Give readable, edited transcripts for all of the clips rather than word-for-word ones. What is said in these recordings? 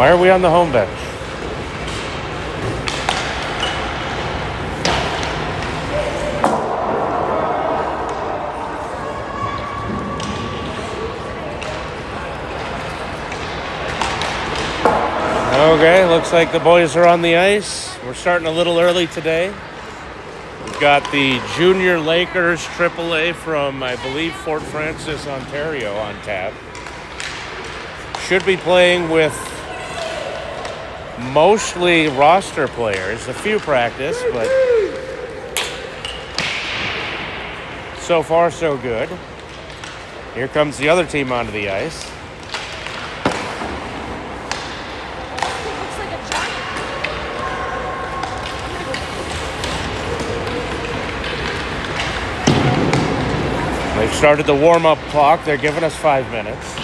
Why are we on the home bench? Okay, looks like the boys are on the ice. We're starting a little early today. We've got the Junior Lakers AAA from, I believe, Fort Francis, Ontario on tap. Should be playing with mostly roster players, a few practice, but so far so good. Here comes the other team onto the ice. They've started the warm-up clock. They're giving us 5 minutes.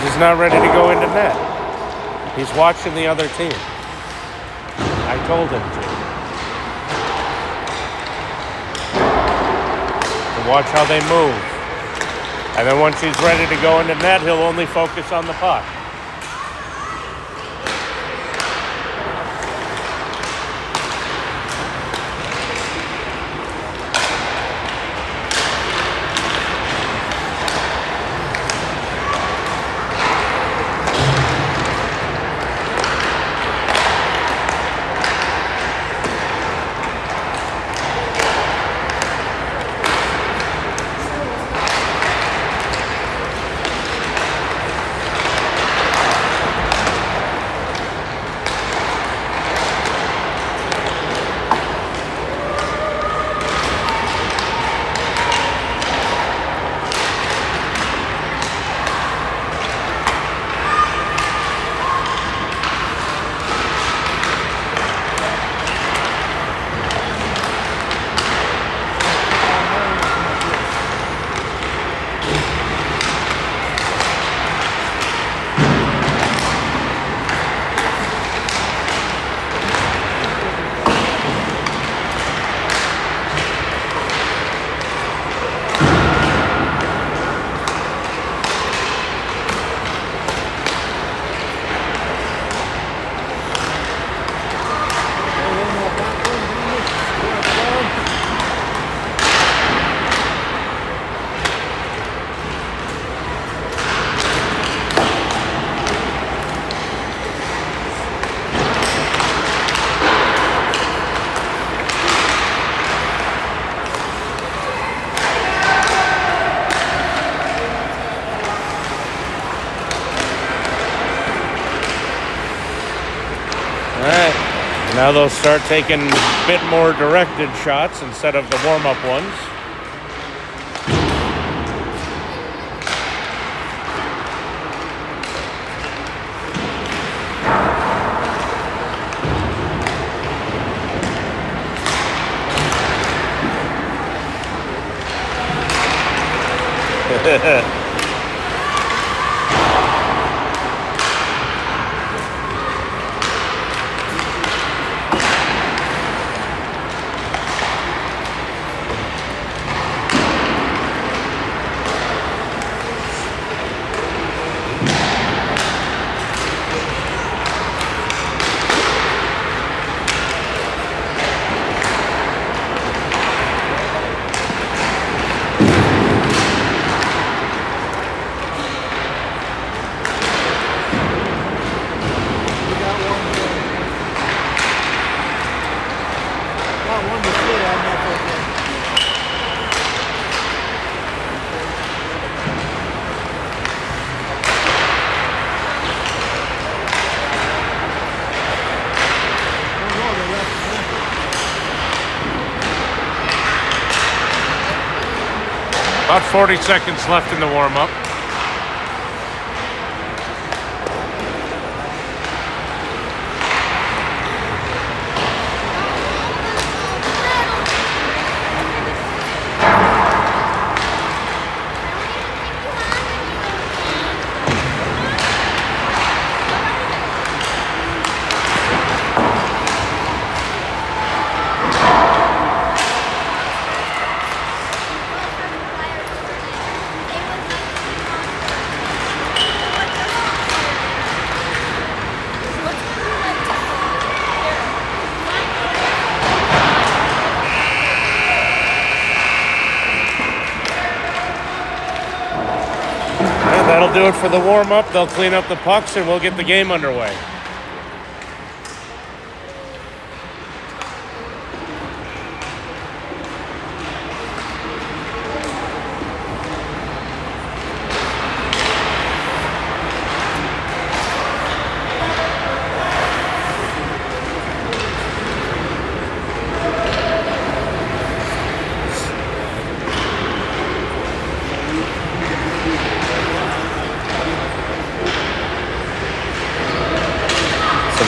He's not ready to go into net. He's watching the other team. I told him to watch how they move. And then once he's ready to go into net, he'll only focus on the puck. Now they'll start taking a bit more directed shots instead of the warm-up ones. About 40 seconds left in the warm-up. That'll do it for the warm-up. They'll clean up the pucks and we'll get the game underway.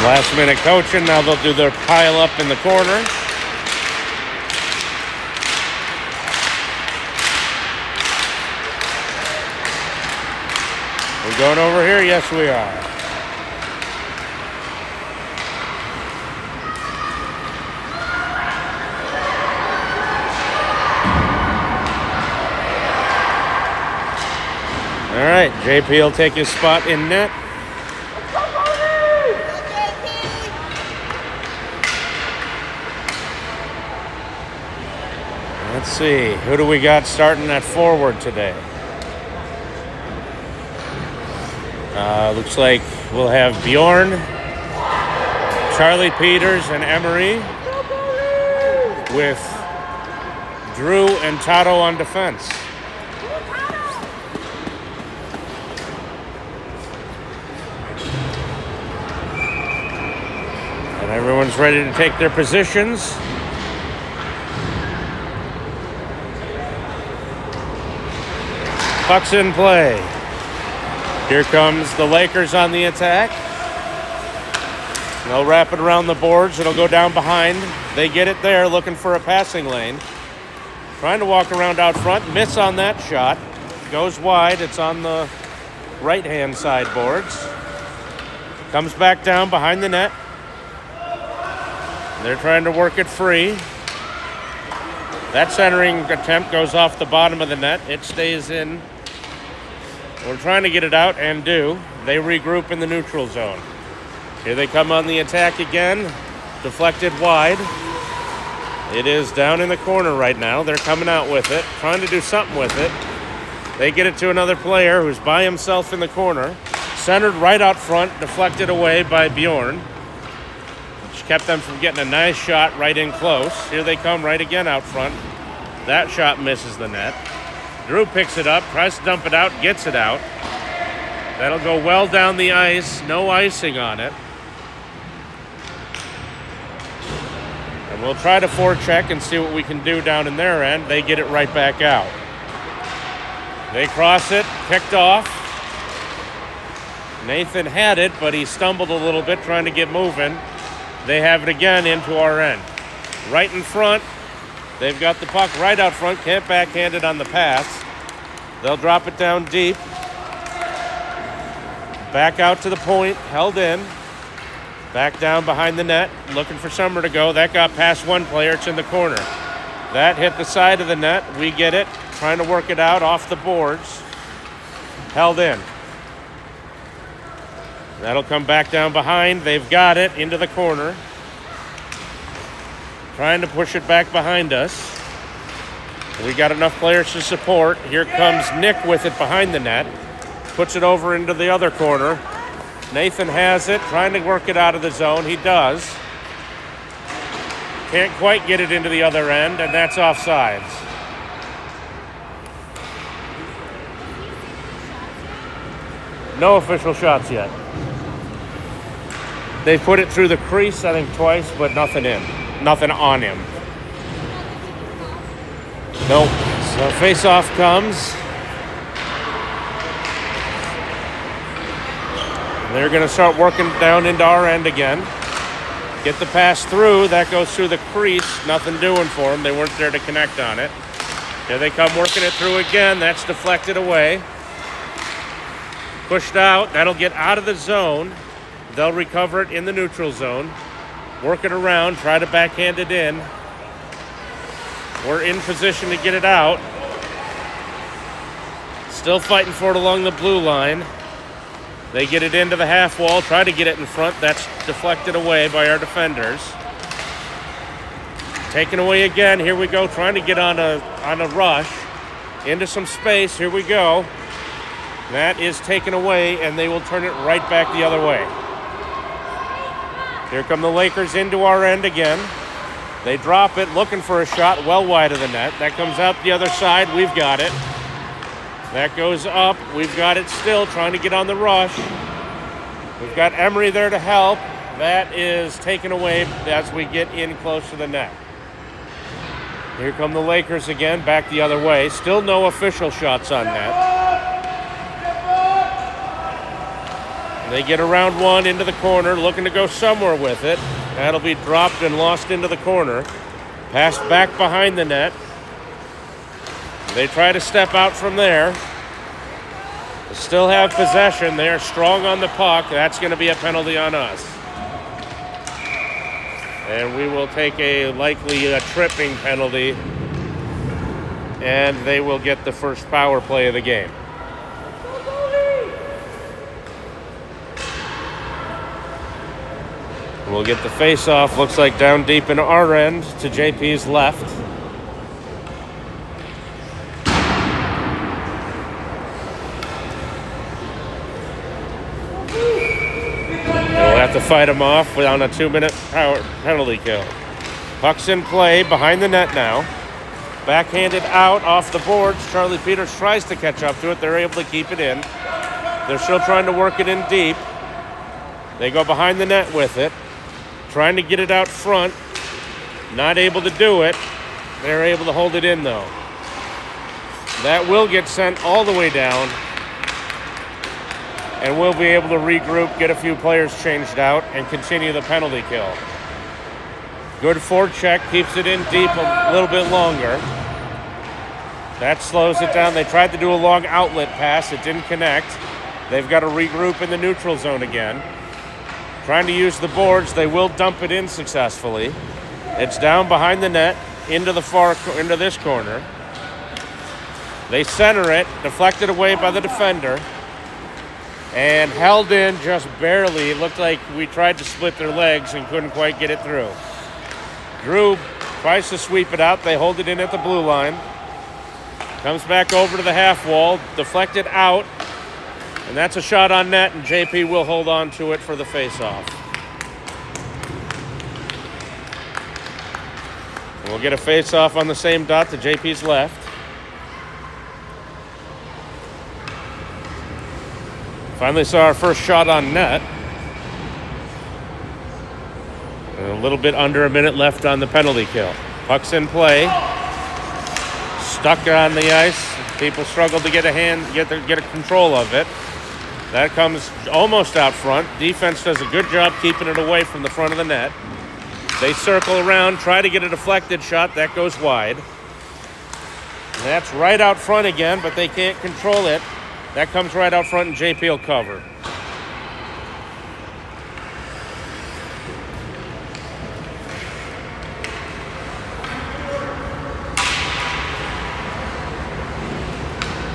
Last minute coaching, now they'll do their pile up in the corner. We're going over here? Yes, we are. All right, JP will take his spot in net. Let's see, who do we got starting at forward today? Looks like we'll have Bjorn, Charlie Peters, and Emery with Drew and Tato on defense. And everyone's ready to take their positions. Puck's in play. Here comes the Lakers on the attack. They'll wrap it around the boards. It'll go down behind. They get it there, looking for a passing lane. Trying to walk around out front. Miss on that shot. Goes wide. It's on the right-hand side boards. Comes back down behind the net. They're trying to work it free. That centering attempt goes off the bottom of the net. It stays in. We're trying to get it out and do. They regroup in the neutral zone. Here they come on the attack again. Deflected wide. It is down in the corner right now. They're coming out with it, trying to do something with it. They get it to another player who's by himself in the corner. Centered right out front, deflected away by Bjorn, which kept them from getting a nice shot right in close. Here they come right again out front. That shot misses the net. Drew picks it up, tries to dump it out, gets it out. That'll go well down the ice, no icing on it. And we'll try to forecheck and see what we can do down in their end. They get it right back out. They cross it, picked off. Nathan had it, but he stumbled a little bit trying to get moving. They have it again into our end. Right in front. They've got the puck right out front. Can't backhand it on the pass. They'll drop it down deep. Back out to the point. Held in. Back down behind the net. Looking for somewhere to go. That got past one player. It's in the corner. That hit the side of the net. We get it. Trying to work it out off the boards. Held in. That'll come back down behind. They've got it into the corner. Trying to push it back behind us. We got enough players to support. Here comes Nick with it behind the net. Puts it over into the other corner. Nathan has it, trying to work it out of the zone. He does. Can't quite get it into the other end, and that's offsides. No official shots yet. They put it through the crease, I think, twice, but nothing in. Nothing on him. Nope. So face-off comes. They're going to start working down into our end again. Get the pass through. That goes through the crease. Nothing doing for them. They weren't there to connect on it. Here they come working it through again. That's deflected away. Pushed out. That'll get out of the zone. They'll recover it in the neutral zone. Work it around. Try to backhand it in. We're in position to get it out. Still fighting for it along the blue line. They get it into the half wall, try to get it in front. That's deflected away by our defenders. Taken away again. Here we go, trying to get on a rush into some space. Here we go. That is taken away, and they will turn it right back the other way. Here come the Lakers into our end again. They drop it, looking for a shot well wide of the net. That comes out the other side. We've got it. That goes up. We've got it still, trying to get on the rush. We've got Emery there to help. That is taken away as we get in close to the net. Here come the Lakers again, back the other way. Still no official shots on net. They get around one into the corner, looking to go somewhere with it. That'll be dropped and lost into the corner. Passed back behind the net. They try to step out from there. They still have possession. They are strong on the puck. That's going to be a penalty on us. And we will take likely a tripping penalty. And they will get the first power play of the game. We'll get the face-off. Looks like down deep in our end to JP's left. We'll have to fight him off on a 2-minute penalty kill. Puck's in play behind the net now. Backhanded out off the boards. Charlie Peters tries to catch up to it. They're able to keep it in. They're still trying to work it in deep. They go behind the net with it. Trying to get it out front. Not able to do it. They're able to hold it in though. That will get sent all the way down. And we'll be able to regroup, get a few players changed out, and continue the penalty kill. Good forecheck, keeps it in deep a little bit longer. That slows it down. They tried to do a long outlet pass. It didn't connect. They've got to regroup in the neutral zone again. Trying to use the boards. They will dump it in successfully. It's down behind the net into this corner. They center it, deflected away by the defender, and held in just barely. It looked like we tried to split their legs and couldn't quite get it through. Drew tries to sweep it out. They hold it in at the blue line. Comes back over to the half wall, deflected out, and that's a shot on net, and JP will hold on to it for the face-off. We'll get a face-off on the same dot to JP's left. Finally saw our first shot on net. And a little bit under a minute left on the penalty kill. Puck's in play. Stuck on the ice. People struggle to get a control of it. That comes almost out front. Defense does a good job keeping it away from the front of the net. They circle around, try to get a deflected shot. That goes wide. And that's right out front again, but they can't control it. That comes right out front, and JP will cover.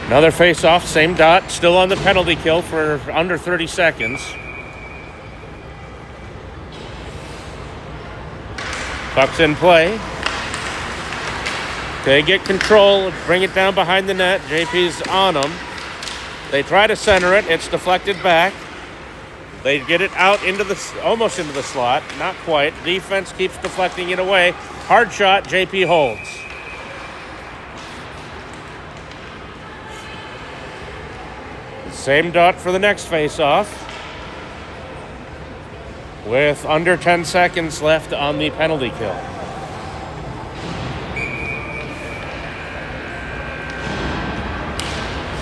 Another face-off, same dot, still on the penalty kill for under 30 seconds. Puck's in play. They get control, bring it down behind the net. JP's on them. They try to center it. It's deflected back. They get it out almost into the slot. Not quite. Defense keeps deflecting it away. Hard shot. JP holds. Same dot for the next face-off. With under 10 seconds left on the penalty kill.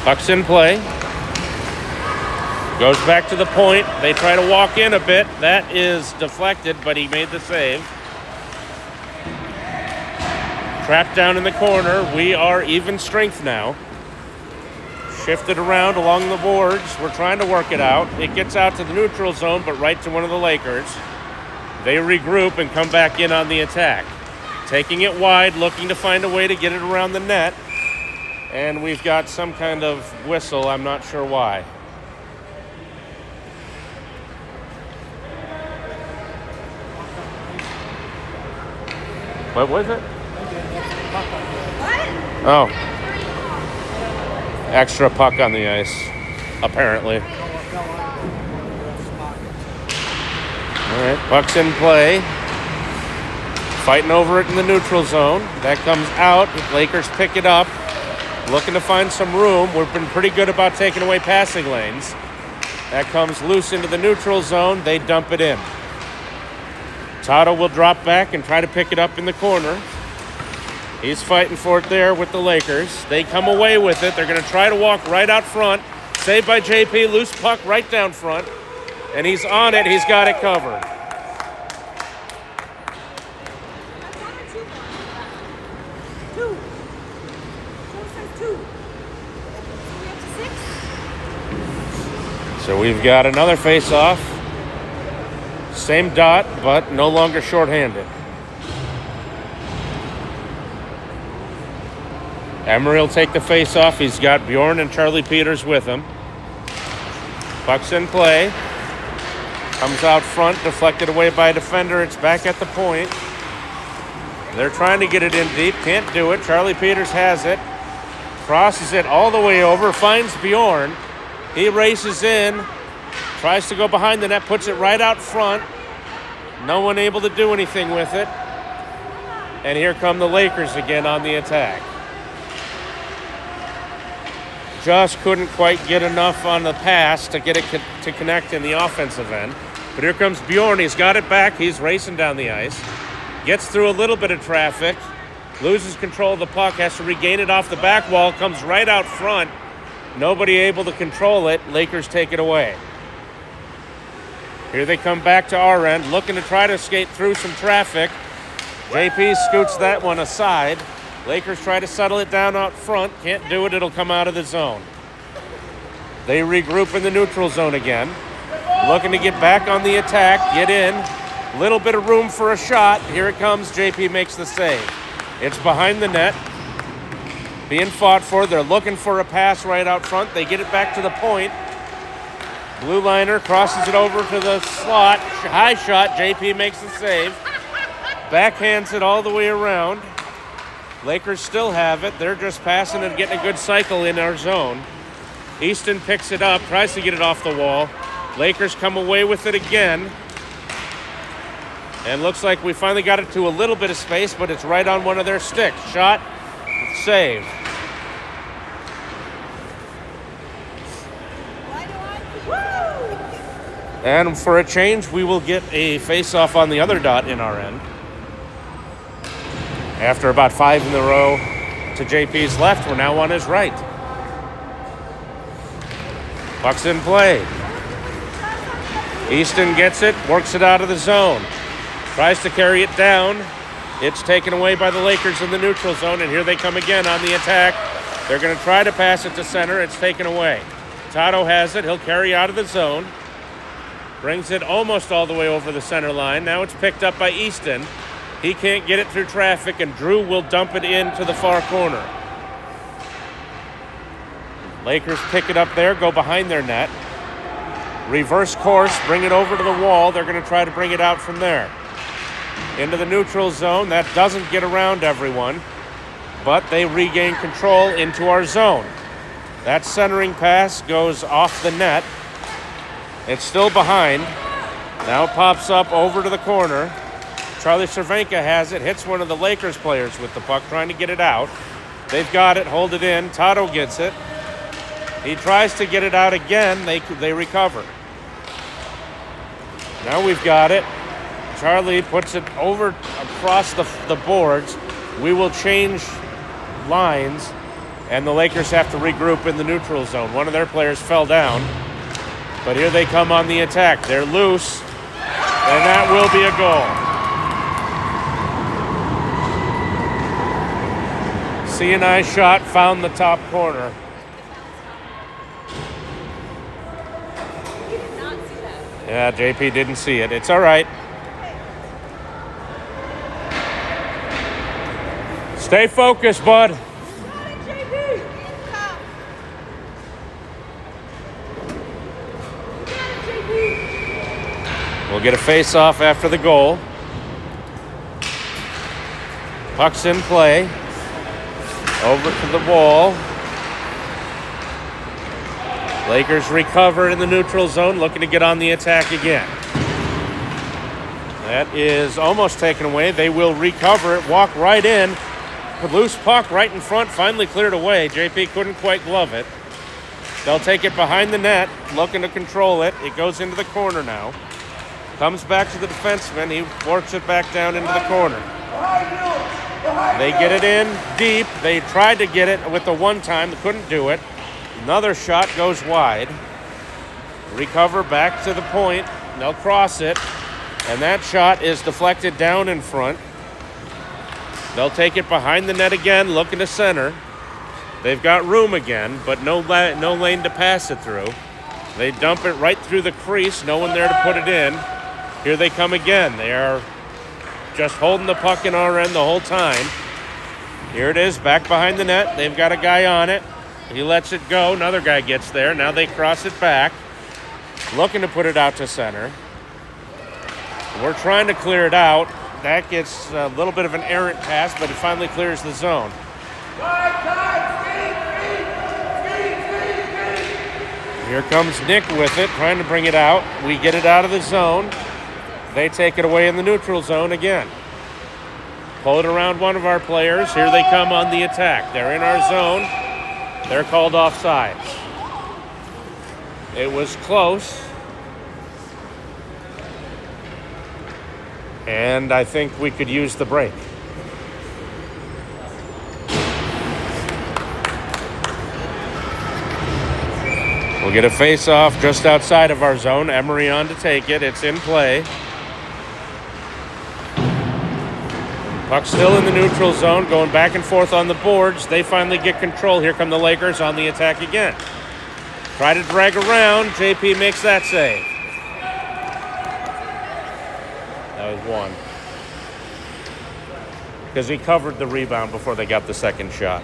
Puck's in play. Goes back to the point. They try to walk in a bit. That is deflected, but he made the save. Trapped down in the corner. We are even strength now. Shifted around along the boards. We're trying to work it out. It gets out to the neutral zone, but right to one of the Lakers. They regroup and come back in on the attack. Taking it wide, looking to find a way to get it around the net. And we've got some kind of whistle. I'm not sure why. What was it? Oh. Extra puck on the ice, apparently. All right, puck's in play. Fighting over it in the neutral zone. That comes out. The Lakers pick it up. Looking to find some room. We've been pretty good about taking away passing lanes. That comes loose into the neutral zone. They dump it in. Toto will drop back and try to pick it up in the corner. He's fighting for it there with the Lakers. They come away with it. They're going to try to walk right out front. Saved by JP. Loose puck right down front. And he's on it. He's got it covered. So we've got another face-off. Same dot, but no longer shorthanded. Armour will take the face-off. He's got Bjorn and Charlie Peters with him. Puck's in play. Comes out front, deflected away by a defender. It's back at the point. They're trying to get it in deep. Can't do it. Charlie Peters has it. Crosses it all the way over. Finds Bjorn. He races in. Tries to go behind the net. Puts it right out front. No one able to do anything with it. And here come the Lakers again on the attack. Just couldn't quite get enough on the pass to get it to connect in the offensive end. But here comes Bjorn. He's got it back. He's racing down the ice. Gets through a little bit of traffic. Loses control of the puck. Has to regain it off the back wall. Comes right out front. Nobody able to control it. Lakers take it away. Here they come back to our end, looking to try to skate through some traffic. JP scoots that one aside. Lakers try to settle it down out front. Can't do it. It'll come out of the zone. They regroup in the neutral zone again. Looking to get back on the attack, get in. Little bit of room for a shot. Here it comes. JP makes the save. It's behind the net. Being fought for. They're looking for a pass right out front. They get it back to the point. Blue liner crosses it over to the slot. High shot. JP makes the save. Backhands it all the way around. Lakers still have it. They're just passing and getting a good cycle in our zone. Easton picks it up, tries to get it off the wall. Lakers come away with it again. And looks like we finally got it to a little bit of space, but it's right on one of their sticks. Shot, save. And for a change, we will get a face-off on the other dot in our end. After about 5 in a row to JP's left, we're now on his right. Puck's in play. Easton gets it, works it out of the zone. Tries to carry it down. It's taken away by the Lakers in the neutral zone, and here they come again on the attack. They're going to try to pass it to center. It's taken away. Toto has it. He'll carry out of the zone. Brings it almost all the way over the center line. Now it's picked up by Easton. He can't get it through traffic, and Drew will dump it into the far corner. Lakers pick it up there, go behind their net. Reverse course, bring it over to the wall. They're going to try to bring it out from there. Into the neutral zone. That doesn't get around everyone, but they regain control into our zone. That centering pass goes off the net. It's still behind. Now it pops up over to the corner. Charlie Cervenka has it, hits one of the Lakers players with the puck, trying to get it out. They've got it, hold it in. Toto gets it. He tries to get it out again. They recover. Now we've got it. Charlie puts it over across the boards. We will change lines. and the Lakers have to regroup in the neutral zone. One of their players fell down, but here they come on the attack. They're loose, and that will be a goal. C&I shot found the top corner. Yeah, JP didn't see it. It's all right. Stay focused, bud. We'll get a face-off after the goal. Puck's in play. Over to the wall. Lakers recover in the neutral zone, looking to get on the attack again. That is almost taken away. They will recover it, walk right in. A loose puck right in front, finally cleared away. JP couldn't quite glove it. They'll take it behind the net, looking to control it. It goes into the corner now. Comes back to the defenseman. He works it back down into the corner. They get it in deep. They tried to get it with the one time. They couldn't do it. Another shot goes wide. Recover back to the point. They'll cross it. And that shot is deflected down in front. They'll take it behind the net again, looking to center. They've got room again, but no lane to pass it through. They dump it right through the crease, no one there to put it in. Here they come again. They are just holding the puck in our end the whole time. Here it is, back behind the net. They've got a guy on it. He lets it go. Another guy gets there. Now they cross it back, looking to put it out to center. We're trying to clear it out. That gets a little bit of an errant pass, but it finally clears the zone. Here comes Nick with it, trying to bring it out. We get it out of the zone. They take it away in the neutral zone again. Pull it around one of our players. Here they come on the attack. They're in our zone. They're called offsides. It was close. And I think we could use the break. We'll get a face-off just outside of our zone. Emery on to take it. It's in play. Puck still in the neutral zone, going back and forth on the boards. They finally get control. Here come the Lakers on the attack again. Try to drag around. JP makes that save. That was one. Because he covered the rebound before they got the second shot.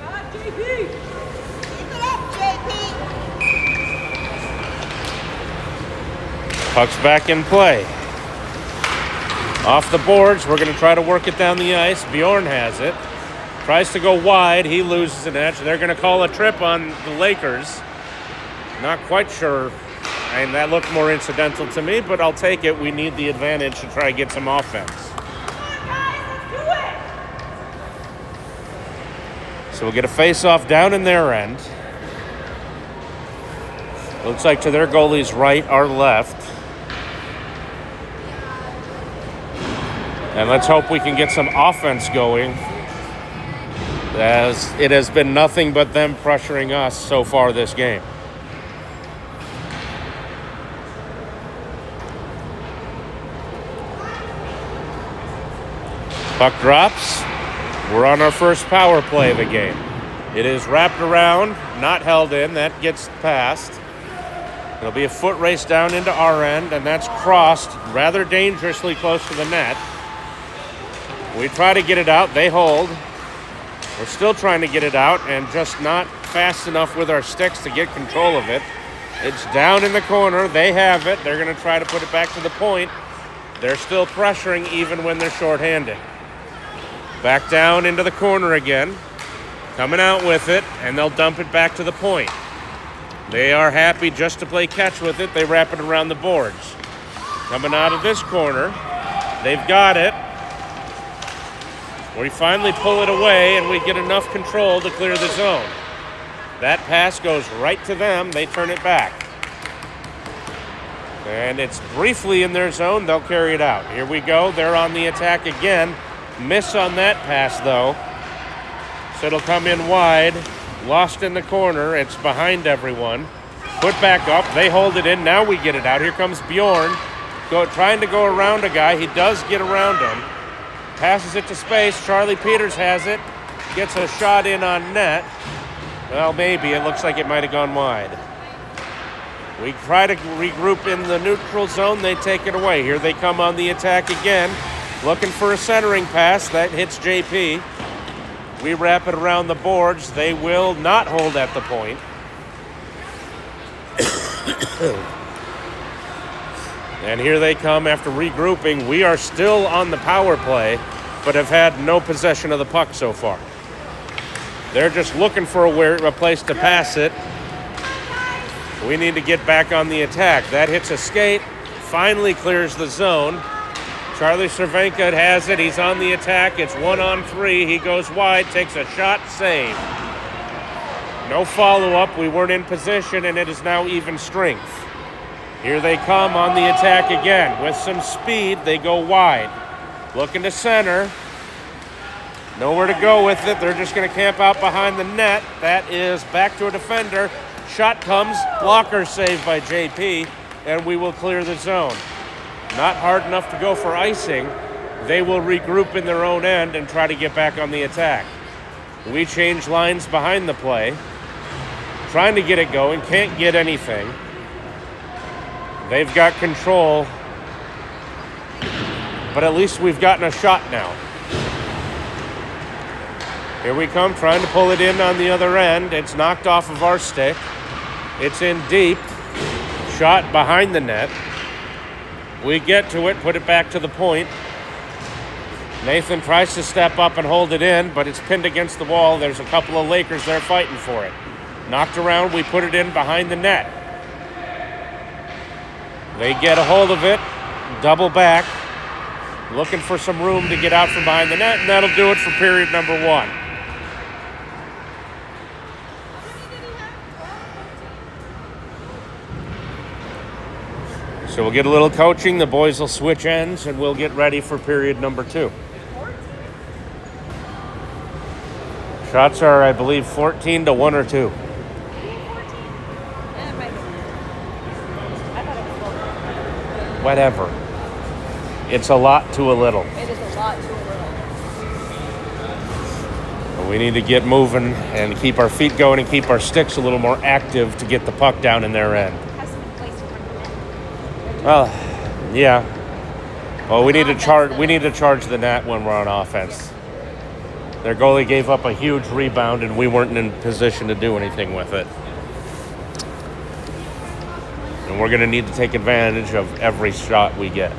Puck's back in play. Off the boards, we're going to try to work it down the ice. Bjorn has it. Tries to go wide. He loses an edge. They're going to call a trip on the Lakers. Not quite sure. And that looked more incidental to me, but I'll take it. We need the advantage to try to get some offense. So we'll get a face-off down in their end. Looks like to their goalie's right, our left. And let's hope we can get some offense going, as it has been nothing but them pressuring us so far this game. Puck drops. We're on our first power play of the game. It is wrapped around, not held in. That gets past. It'll be a foot race down into our end, and that's crossed rather dangerously close to the net. We try to get it out. They hold. We're still trying to get it out, and just not fast enough with our sticks to get control of it. It's down in the corner. They have it. They're going to try to put it back to the point. They're still pressuring even when they're shorthanded. Back down into the corner again. Coming out with it, and they'll dump it back to the point. They are happy just to play catch with it. They wrap it around the boards. Coming out of this corner. They've got it. We finally pull it away, and we get enough control to clear the zone. That pass goes right to them. They turn it back. And it's briefly in their zone. They'll carry it out. Here we go. They're on the attack again. Miss on that pass, though. So it'll come in wide. lost in the corner. It's behind everyone. Put back up. They hold it in. Now we get it out. Here comes Bjorn. Trying to go around a guy. He does get around him. Passes it to space. Charlie Peters has it. Gets a shot in on net. Well, maybe. It looks like it might have gone wide. We try to regroup in the neutral zone. They take it away. Here they come on the attack again. Looking for a centering pass. That hits JP. We wrap it around the boards. They will not hold at the point. And here they come after regrouping. We are still on the power play, but have had no possession of the puck so far. They're just looking for a place to pass it. We need to get back on the attack. That hits a skate, finally clears the zone. Charlie Cervenka has it. He's on the attack. It's 1-on-3. He goes wide, takes a shot, save. No follow-up. We weren't in position, and it is now even strength. Here they come on the attack again. With some speed, they go wide. Looking to center. Nowhere to go with it. They're just going to camp out behind the net. That is back to a defender. Shot comes. Blocker saved by JP, and we will clear the zone. Not hard enough to go for icing. They will regroup in their own end and try to get back on the attack. We change lines behind the play. Trying to get it going. Can't get anything. They've got control. But at least we've gotten a shot now. Here we come, trying to pull it in on the other end. It's knocked off of our stick. It's in deep. Shot behind the net. We get to it, put it back to the point. Nathan tries to step up and hold it in, but it's pinned against the wall. There's a couple of Lakers there fighting for it. Knocked around, we put it in behind the net. They get a hold of it, double back, looking for some room to get out from behind the net, and that'll do it for period number 1. So we'll get a little coaching, the boys will switch ends, and we'll get ready for period number 2. Shots are, I believe, 14 to 1 or 2. Whatever. It's a lot to a little. It is a lot to a little. We need to get moving and keep our feet going and keep our sticks a little more active to get the puck down in their end. Well, yeah. Well, we need to charge the net when we're on offense. Their goalie gave up a huge rebound, and we weren't in position to do anything with it. And we're going to need to take advantage of every shot we get.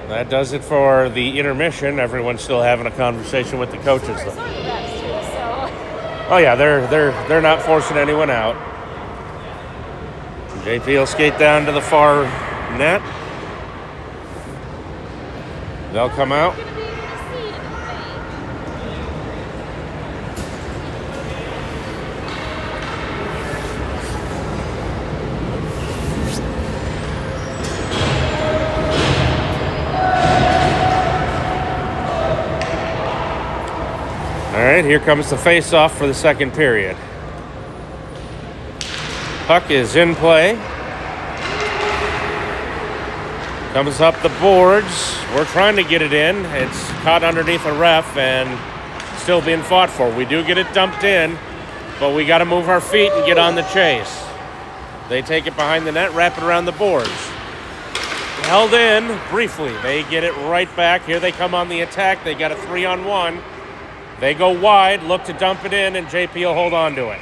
That does it for the intermission. Everyone's still having a conversation with the coaches, though. Oh yeah, they're not forcing anyone out. JP will skate down to the far net. They'll come out. All right, here comes the face-off for the second period. Puck is in play. Comes up the boards. We're trying to get it in. It's caught underneath a ref and still being fought for. We do get it dumped in, but we got to move our feet and get on the chase. They take it behind the net, wrap it around the boards. Held in briefly. They get it right back. Here they come on the attack. They got a 3-on-1. They go wide, look to dump it in, and JP will hold on to it.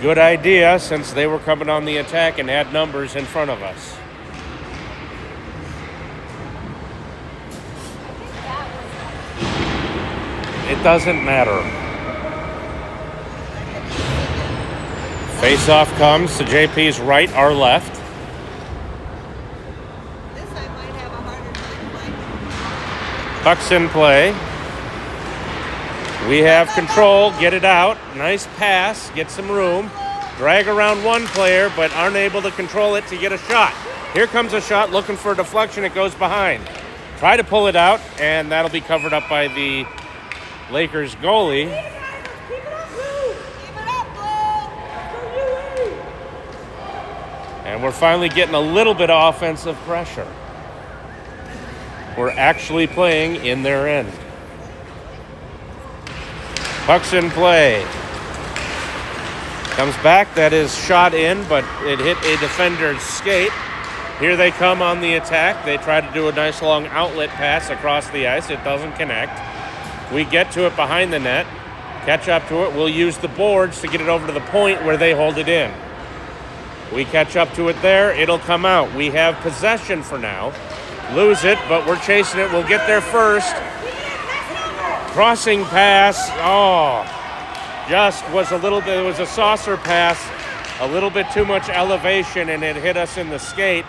Good idea, since they were coming on the attack and had numbers in front of us. It doesn't matter. Face-off comes to JP's right, our left. Puck's in play. We have control, get it out. Nice pass, get some room. Drag around one player, but aren't able to control it to get a shot. Here comes a shot, looking for a deflection, it goes behind. Try to pull it out, and that'll be covered up by the Lakers goalie. And we're finally getting a little bit of offensive pressure. We're actually playing in their end. Puck's in play. Comes back, that is shot in, but it hit a defender's skate. Here they come on the attack. They try to do a nice long outlet pass across the ice. It doesn't connect. We get to it behind the net, catch up to it. We'll use the boards to get it over to the point where they hold it in. We catch up to it there. It'll come out. We have possession for now. Lose it, but we're chasing it. We'll get there first. Crossing pass. Oh, just was a little bit, it was a saucer pass. A little bit too much elevation, and it hit us in the skate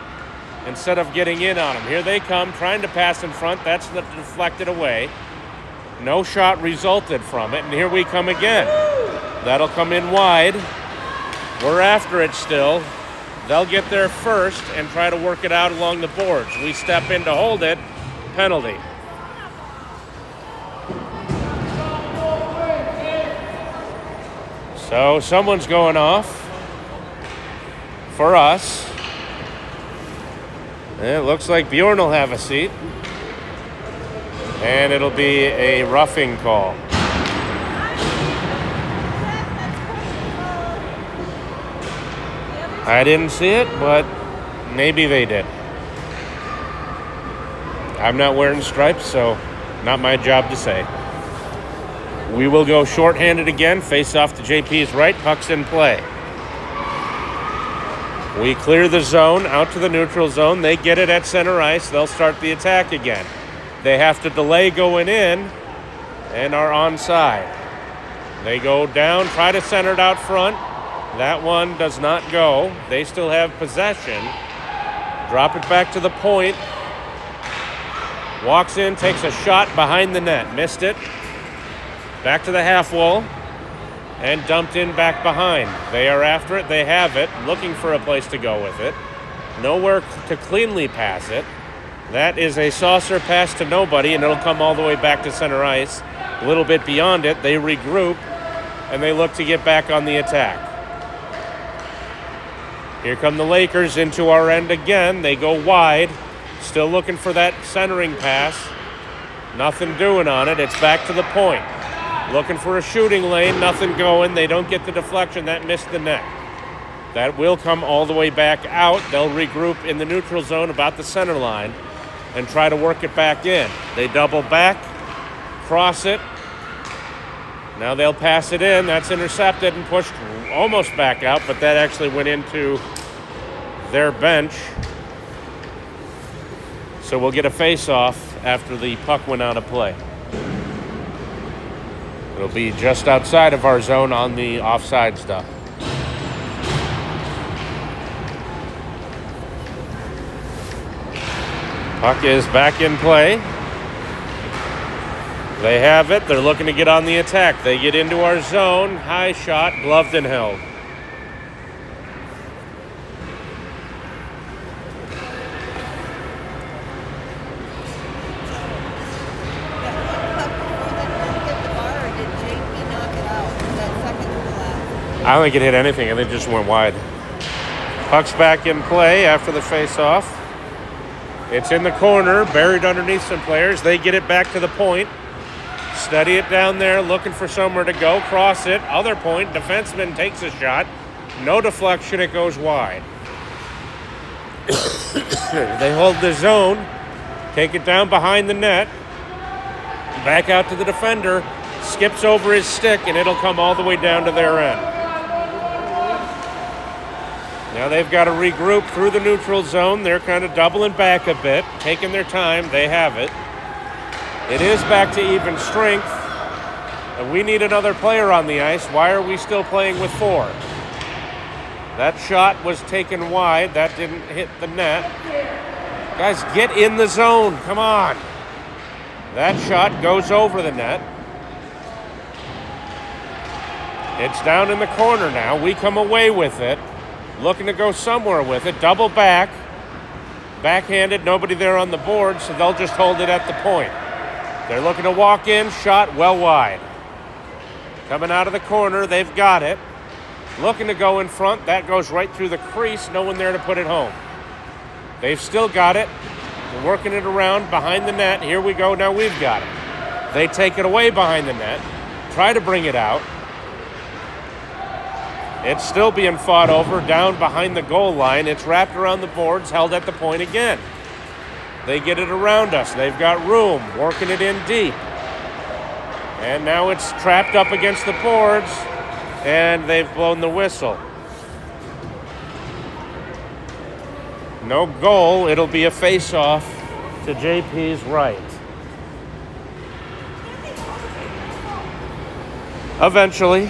instead of getting in on them. Here they come, trying to pass in front. That's deflected away. No shot resulted from it, and here we come again. That'll come in wide. We're after it still. They'll get there first and try to work it out along the boards. We step in to hold it. Penalty. So someone's going off for us. It looks like Bjorn will have a seat. And it'll be a roughing call. I didn't see it, but maybe they did. I'm not wearing stripes, so not my job to say. We will go shorthanded again, face off to JP's right, puck's in play. We clear the zone, out to the neutral zone. They get it at center ice. They'll start the attack again. They have to delay going in and are onside. They go down, try to center it out front. That one does not go. They still have possession. Drop it back to the point. Walks in, takes a shot behind the net. Missed it. Back to the half wall. And dumped in back behind. They are after it. They have it. Looking for a place to go with it. Nowhere to cleanly pass it. That is a saucer pass to nobody, and it'll come all the way back to center ice. A little bit beyond it. They regroup, and they look to get back on the attack. Here come the Lakers into our end again. They go wide. Still looking for that centering pass. Nothing doing on it. It's back to the point. Looking for a shooting lane. Nothing going. They don't get the deflection. That missed the net. That will come all the way back out. They'll regroup in the neutral zone about the center line and try to work it back in. They double back, cross it. Now they'll pass it in. That's intercepted and pushed almost back out, but that actually went into their bench. So we'll get a face-off after the puck went out of play. It'll be just outside of our zone on the offside stuff. Puck is back in play. They have it. They're looking to get on the attack. They get into our zone. High shot, gloved and held. I don't think it hit anything. I think it just went wide. Puck's back in play after the face-off. It's in the corner, buried underneath some players. They get it back to the point. Steady it down there, looking for somewhere to go. Cross it, other point. Defenseman takes a shot. No deflection, it goes wide. They hold the zone. Take it down behind the net. Back out to the defender. Skips over his stick, and it'll come all the way down to their end. Now they've got to regroup through the neutral zone. They're kind of doubling back a bit, taking their time. They have it. It is back to even strength. And we need another player on the ice. Why are we still playing with 4? That shot was taken wide. That didn't hit the net. Guys, get in the zone. Come on. That shot goes over the net. It's down in the corner now. We come away with it. Looking to go somewhere with it. Double back. Backhanded. Nobody there on the board, so they'll just hold it at the point. They're looking to walk in. Shot well wide. Coming out of the corner. They've got it. Looking to go in front. That goes right through the crease. No one there to put it home. They've still got it. They're working it around behind the net. Here we go. Now we've got it. They take it away behind the net. Try to bring it out. It's still being fought over down behind the goal line. It's wrapped around the boards, held at the point again. They get it around us. They've got room, working it in deep. And now it's trapped up against the boards, and they've blown the whistle. No goal. It'll be a face-off to JP's right. Eventually.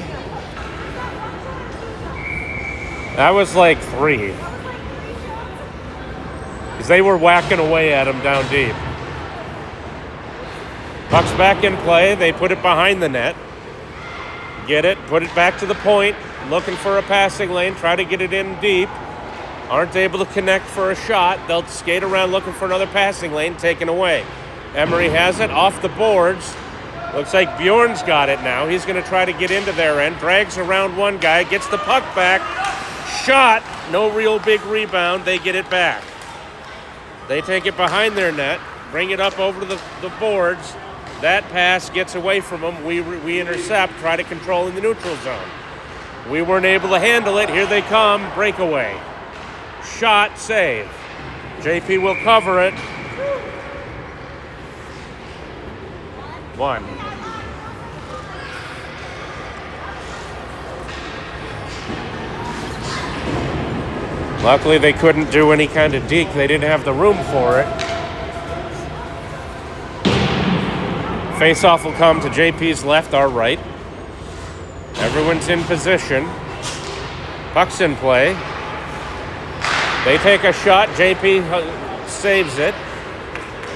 That was like 3. Because they were whacking away at him down deep. Puck's back in play. They put it behind the net. Get it. Put it back to the point. Looking for a passing lane. Try to get it in deep. Aren't able to connect for a shot. They'll skate around looking for another passing lane. Taken away. Emery has it off the boards. Looks like Bjorn's got it now. He's going to try to get into their end. Drags around one guy. Gets the puck back. Shot. No real big rebound. They get it back. They take it behind their net. Bring it up over to the boards. That pass gets away from them. We intercept. Try to control in the neutral zone. We weren't able to handle it. Here they come. Breakaway. Shot. Save. JP will cover it. 1. Luckily, they couldn't do any kind of deke. They didn't have the room for it. Face-off will come to JP's left, our right. Everyone's in position. Puck's in play. They take a shot. JP saves it.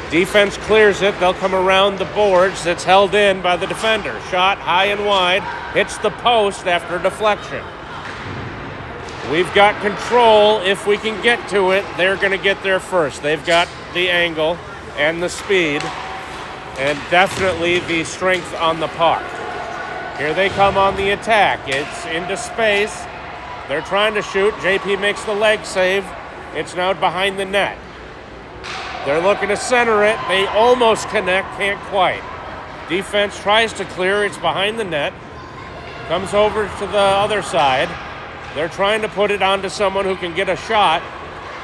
Defense clears it. They'll come around the boards. It's held in by the defender. Shot high and wide. Hits the post after deflection. We've got control. If we can get to it, they're going to get there first. They've got the angle and the speed and definitely the strength on the puck. Here they come on the attack. It's into space. They're trying to shoot. JP makes the leg save. It's now behind the net. They're looking to center it. They almost connect, can't quite. Defense tries to clear. It's behind the net. Comes over to the other side. They're trying to put it onto someone who can get a shot.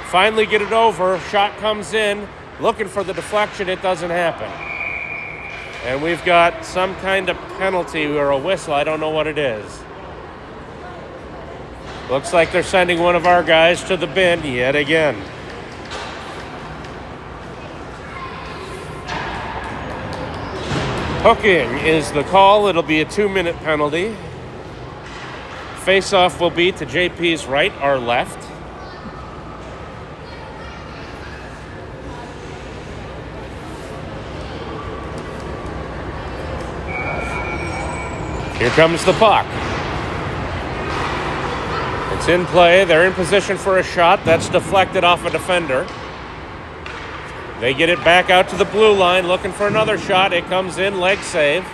Finally get it over. Shot comes in. Looking for the deflection. It doesn't happen. And we've got some kind of penalty or a whistle. I don't know what it is. Looks like they're sending one of our guys to the bin yet again. Hooking is the call. It'll be a 2-minute penalty. Face-off will be to JP's right, our left. Here comes the puck. It's in play. They're in position for a shot. That's deflected off a defender. They get it back out to the blue line, looking for another shot. It comes in, leg save.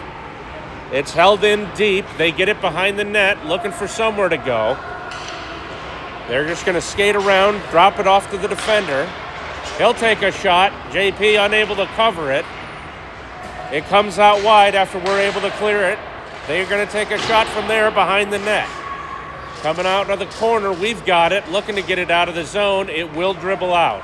It's held in deep. They get it behind the net, looking for somewhere to go. They're just going to skate around, drop it off to the defender. He'll take a shot. JP unable to cover it. It comes out wide after we're able to clear it. They're going to take a shot from there behind the net. Coming out of the corner, we've got it. Looking to get it out of the zone. It will dribble out.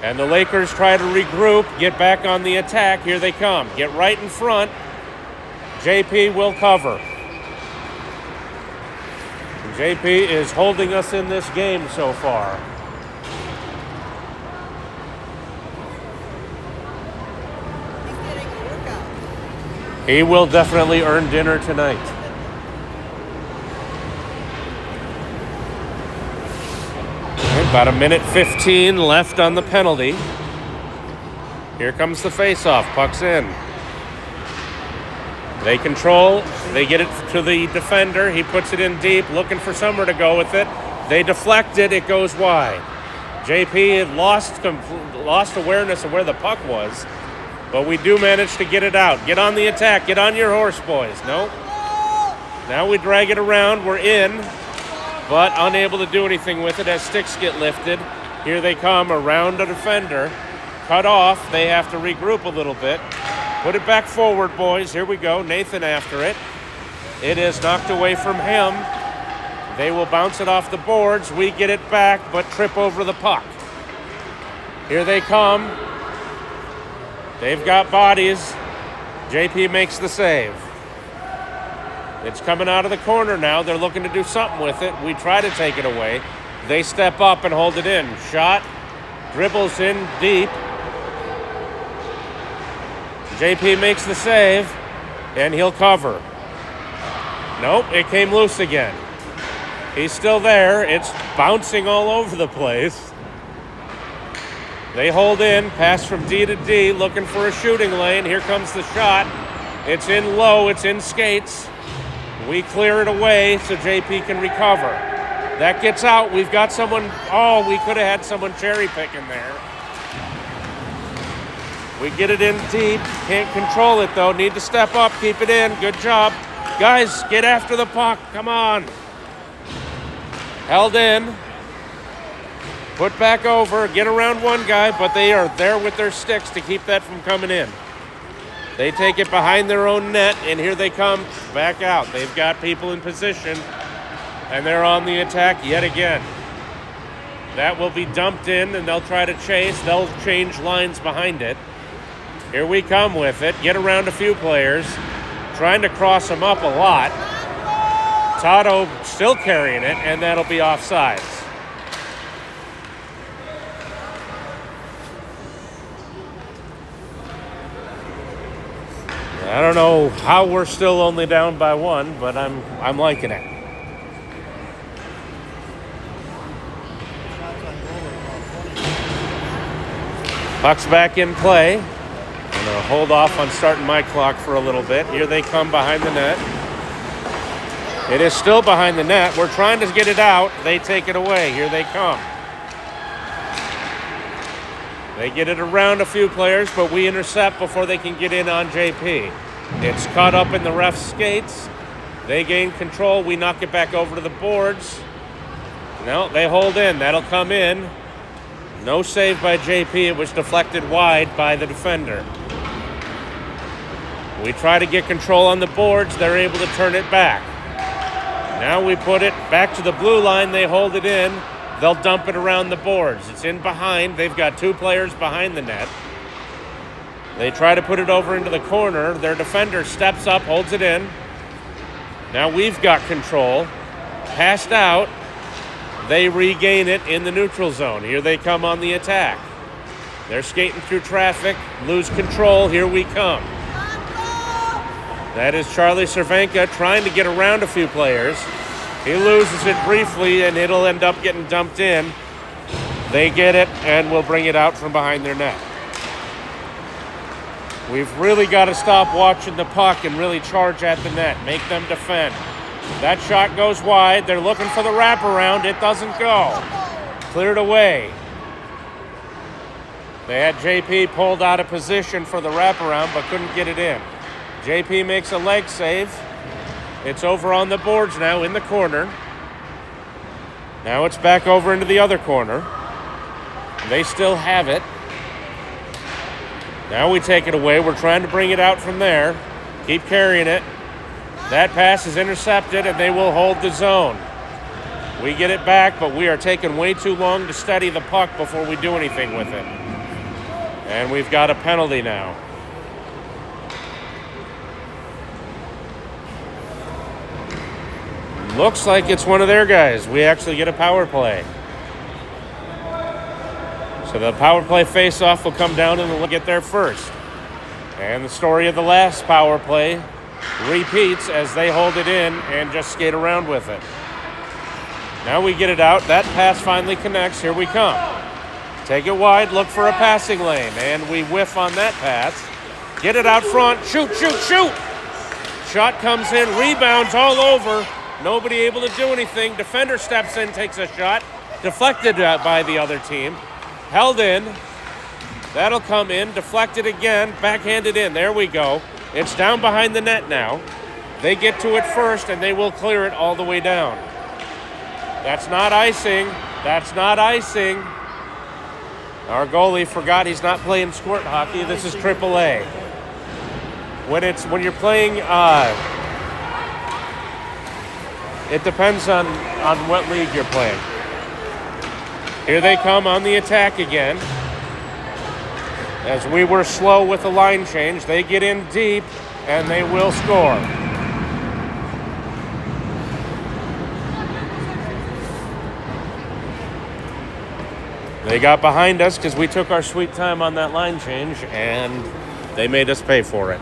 And the Lakers try to regroup, get back on the attack. Here they come. Get right in front. JP will cover. JP is holding us in this game so far. He's getting a workout. He will definitely earn dinner tonight. About 1:15 left on the penalty. Here comes the face-off. Puck's in. They control, they get it to the defender. He puts it in deep, looking for somewhere to go with it. They deflect it, it goes wide. JP had lost awareness of where the puck was, but we do manage to get it out. Get on the attack, get on your horse, boys. Nope. Now we drag it around, we're in, but unable to do anything with it as sticks get lifted. Here they come around the defender. Cut off, they have to regroup a little bit. Put it back forward, boys. Here we go. Nathan after it. It is knocked away from him. They will bounce it off the boards. We get it back, but trip over the puck. Here they come. They've got bodies. JP makes the save. It's coming out of the corner now. They're looking to do something with it. We try to take it away. They step up and hold it in. Shot. Dribbles in deep. JP makes the save, and he'll cover. Nope, it came loose again. He's still there. It's bouncing all over the place. They hold in, pass from D to D, looking for a shooting lane. Here comes the shot. It's in low, it's in skates. We clear it away so JP can recover. That gets out. We've got someone, we could have had someone cherry picking there. We get it in deep. Can't control it, though. Need to step up. Keep it in. Good job. Guys, get after the puck. Come on. Held in. Put back over. Get around one guy, but they are there with their sticks to keep that from coming in. They take it behind their own net, and here they come back out. They've got people in position, and they're on the attack yet again. That will be dumped in, and they'll try to chase. They'll change lines behind it. Here we come with it. Get around a few players. Trying to cross them up a lot. Tato still carrying it, and that'll be offsides. I don't know how we're still only down by one, but I'm liking it. Puck's back in play. I'm going to hold off on starting my clock for a little bit. Here they come behind the net. It is still behind the net. We're trying to get it out. They take it away. Here they come. They get it around a few players, but we intercept before they can get in on JP. It's caught up in the ref's skates. They gain control. We knock it back over to the boards. No, they hold in. That'll come in. No save by JP. It was deflected wide by the defender. We try to get control on the boards. They're able to turn it back. Now we put it back to the blue line. They hold it in. They'll dump it around the boards. It's in behind. They've got two players behind the net. They try to put it over into the corner. Their defender steps up, holds it in. Now we've got control. Passed out. They regain it in the neutral zone. Here they come on the attack. They're skating through traffic, lose control. Here we come. That is Charlie Cervenka trying to get around a few players. He loses it briefly, and it'll end up getting dumped in. They get it, and will bring it out from behind their net. We've really got to stop watching the puck and really charge at the net, make them defend. That shot goes wide. They're looking for the wraparound. It doesn't go. Cleared away. They had JP pulled out of position for the wraparound, but couldn't get it in. JP makes a leg save. It's over on the boards now in the corner. Now it's back over into the other corner. They still have it. Now we take it away. We're trying to bring it out from there. Keep carrying it. That pass is intercepted, and they will hold the zone. We get it back, but we are taking way too long to steady the puck before we do anything with it. And we've got a penalty now. Looks like it's one of their guys. We actually get a power play. So the power play face-off will come down and we'll get there first. And the story of the last power play repeats as they hold it in and just skate around with it. Now we get it out. That pass finally connects. Here we come. Take it wide, look for a passing lane, and we whiff on that pass. Get it out front. Shoot, shoot, shoot! Shot comes in, rebounds all over. Nobody able to do anything. Defender steps in, takes a shot. Deflected by the other team. Held in. That'll come in. Deflected again. Backhanded in. There we go. It's down behind the net now. They get to it first, and they will clear it all the way down. That's not icing. That's not icing. Our goalie forgot he's not playing squirt hockey. This is AAA. When you're playing, it depends on what league you're playing. Here they come on the attack again. As we were slow with the line change, they get in deep, and they will score. They got behind us because we took our sweet time on that line change, and they made us pay for it.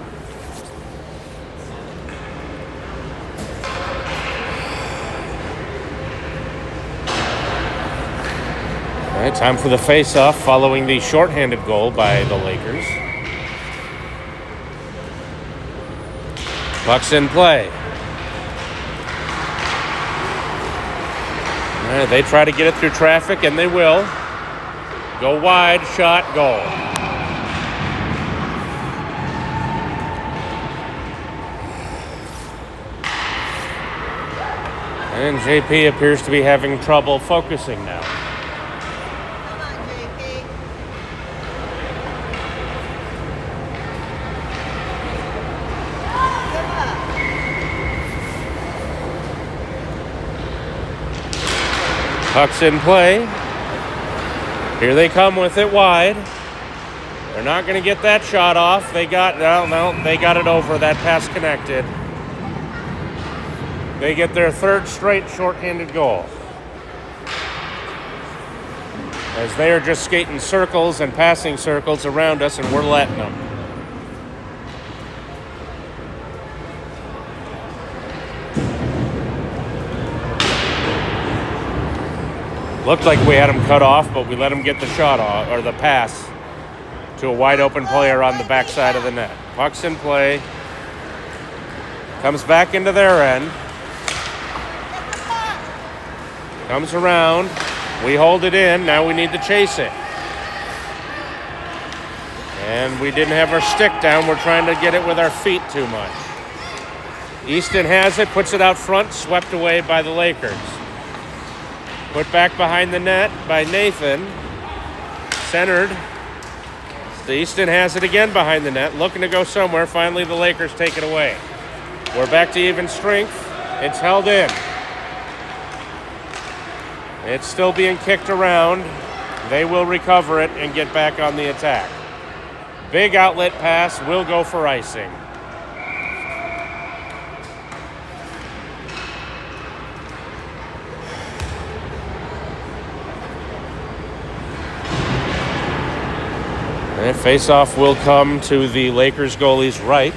All right, time for the face-off following the shorthanded goal by the Lakers. Puck's in play. All right, they try to get it through traffic, and they will. Go wide, shot, goal. And JP appears to be having trouble focusing now. Come on, JP. Come on. Puck's in play. Here they come with it wide. They're not going to get that shot off. They got it over. That pass connected. They get their third straight shorthanded goal. As they are just skating circles and passing circles around us, and we're letting them. Looked like we had him cut off, but we let him get the shot off, or the pass to a wide open player on the backside of the net. Puck's in play. Comes back into their end. Comes around. We hold it in. Now we need to chase it. And we didn't have our stick down. We're trying to get it with our feet too much. Easton has it, puts it out front, swept away by the Lakers. Put back behind the net by Nathan. Centered. Easton has it again behind the net, looking to go somewhere. Finally, the Lakers take it away. We're back to even strength. It's held in. It's still being kicked around. They will recover it and get back on the attack. Big outlet pass will go for icing. And face-off will come to the Lakers goalie's right.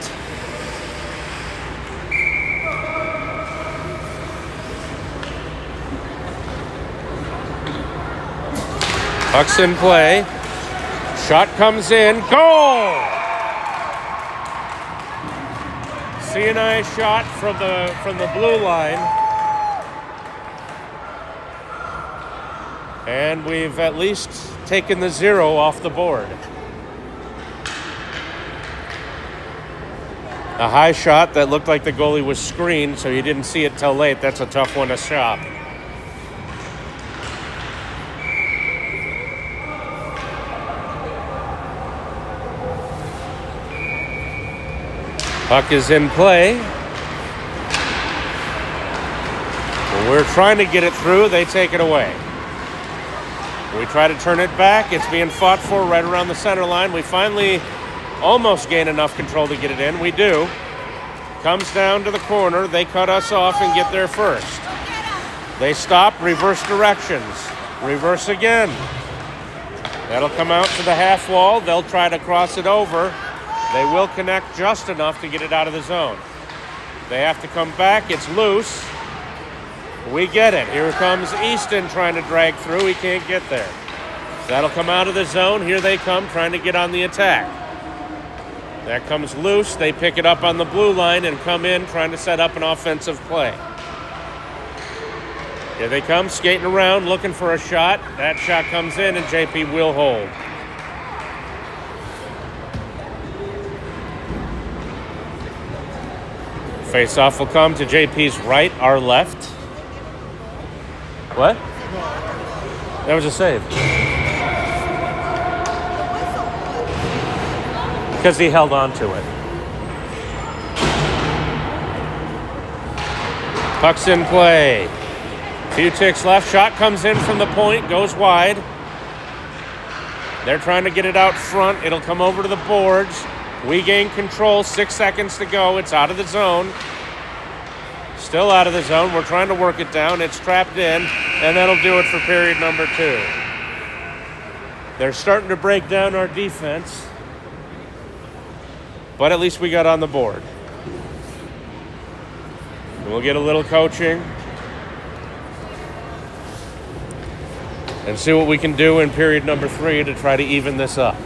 Puck's in play. Shot comes in. Goal! C&I shot from the blue line. And we've at least taken the 0 off the board. A high shot that looked like the goalie was screened, so you didn't see it till late. That's a tough one to stop. Puck is in play. We're trying to get it through. They take it away. We try to turn it back. It's being fought for right around the center line. We finally almost gain enough control to get it in. We do. Comes down to the corner. They cut us off and get there first. They stop, reverse directions. Reverse again. That'll come out to the half wall. They'll try to cross it over. They will connect just enough to get it out of the zone. They have to come back. It's loose. We get it. Here comes Easton trying to drag through. He can't get there. That'll come out of the zone. Here they come trying to get on the attack. That comes loose. They pick it up on the blue line and come in trying to set up an offensive play. Here they come, skating around, looking for a shot. That shot comes in, and JP will hold. Face-off will come to JP's right, our left. What? That was a save. Because he held on to it. Puck's in play. Few ticks left. Shot comes in from the point, goes wide. They're trying to get it out front. It'll come over to the boards. We gain control. 6 seconds to go. It's out of the zone. Still out of the zone. We're trying to work it down. It's trapped in, and that'll do it for period number 2. They're starting to break down our defense, but at least we got on the board. We'll get a little coaching and see what we can do in period number 3 to try to even this up.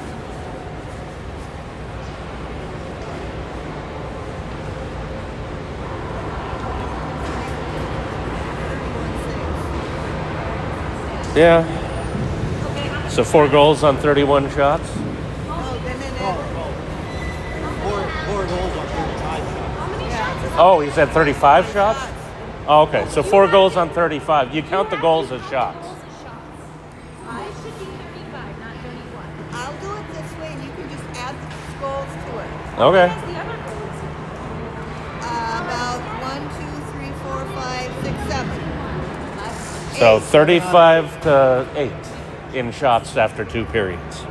Yeah. So 4 goals on 31 shots. Oh, Four goals on 35 shots. Oh, he said 35 shots? Oh, okay. So 4 goals on 35. You count the goals as shots. I should be 35, not 31. I'll do it this way, and you can just add the goals to it. Okay. What's the other goals? About 1, 2, 3, 4, 5, 6, 7. So 35 to 8 in shots after 2 periods.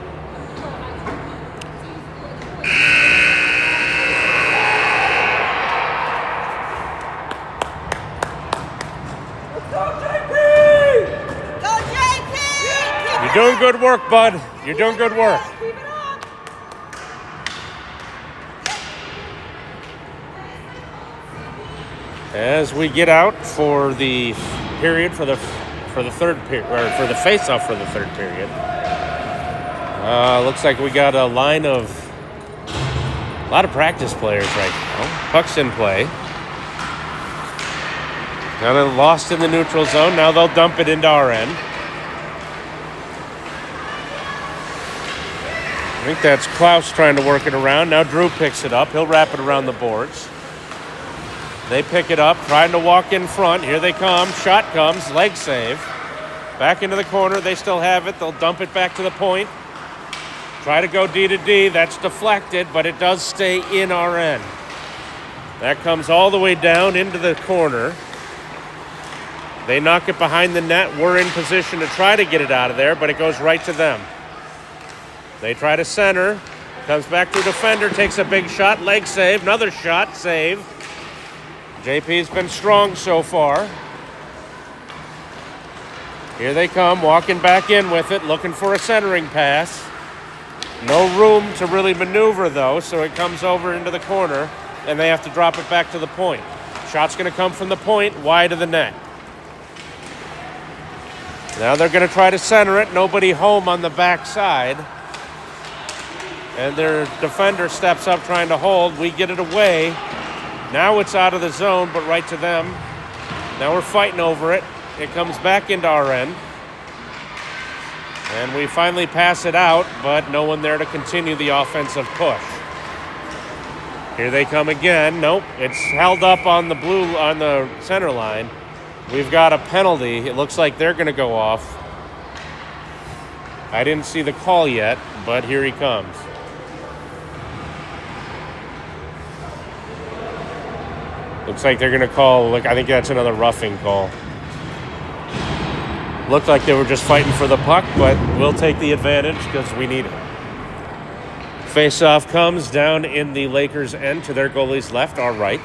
Go, JP! You're doing good work, bud. You're doing good work. Keep it up! As we get out for the period for the third period, or for the face-off for the third period, looks like we got a line of a lot of practice players right now. Puck's in play. Now they're lost in the neutral zone. Now they'll dump it into our end. I think that's Klaus trying to work it around. Now Drew picks it up. He'll wrap it around the boards. They pick it up, trying to walk in front. Here they come. Shot comes. Leg save. Back into the corner. They still have it. They'll dump it back to the point. Try to go D to D. That's deflected, but it does stay in our end. That comes all the way down into the corner. They knock it behind the net. We're in position to try to get it out of there, but it goes right to them. They try to center. Comes back to a defender. Takes a big shot. Leg save. Another shot. Save. JP's been strong so far. Here they come, walking back in with it, looking for a centering pass. No room to really maneuver, though, so it comes over into the corner, and they have to drop it back to the point. Shot's going to come from the point, wide of the net. Now they're going to try to center it. Nobody home on the backside. And their defender steps up trying to hold. We get it away. Now it's out of the zone, but right to them. Now we're fighting over it. It comes back into our end. And we finally pass it out, but no one there to continue the offensive push. Here they come again. Nope, it's held up on the center line. We've got a penalty. It looks like they're going to go off. I didn't see the call yet, but here he comes. Looks like they're going to call, I think that's another roughing call. Looked like they were just fighting for the puck, but we'll take the advantage because we need it. Face-off comes down in the Lakers' end to their goalie's left, our right.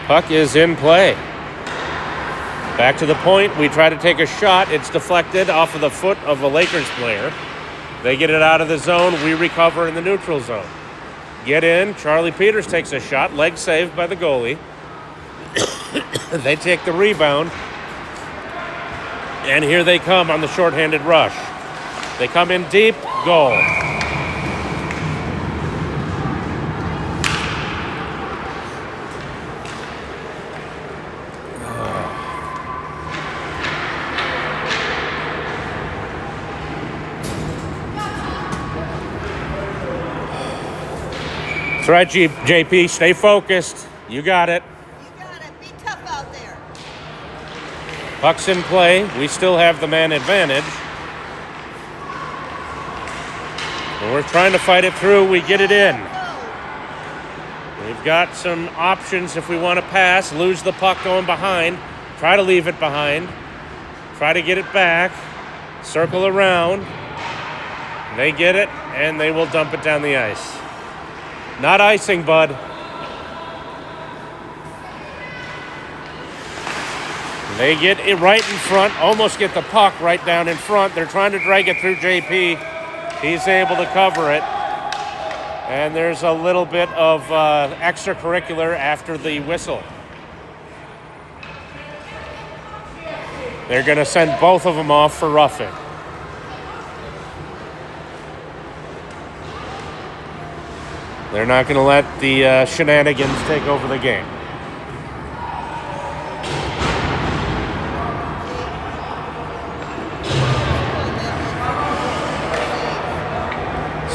Puck is in play. Back to the point. We try to take a shot. It's deflected off of the foot of a Lakers player. They get it out of the zone. We recover in the neutral zone. Get in. Charlie Peters takes a shot. Leg saved by the goalie. They take the rebound. And here they come on the shorthanded rush. They come in deep, goal. That's right, JP. Stay focused. You got it. You got it. Be tough out there. Puck's in play. We still have the man advantage. And we're trying to fight it through. We get it in. We've got some options if we want to pass. Lose the puck going behind. Try to leave it behind. Try to get it back. Circle around. They get it, and they will dump it down the ice. Not icing, bud. They get it right in front, almost get the puck right down in front. They're trying to drag it through JP. He's able to cover it. And there's a little bit of extracurricular after the whistle. They're going to send both of them off for roughing. They're not going to let the shenanigans take over the game.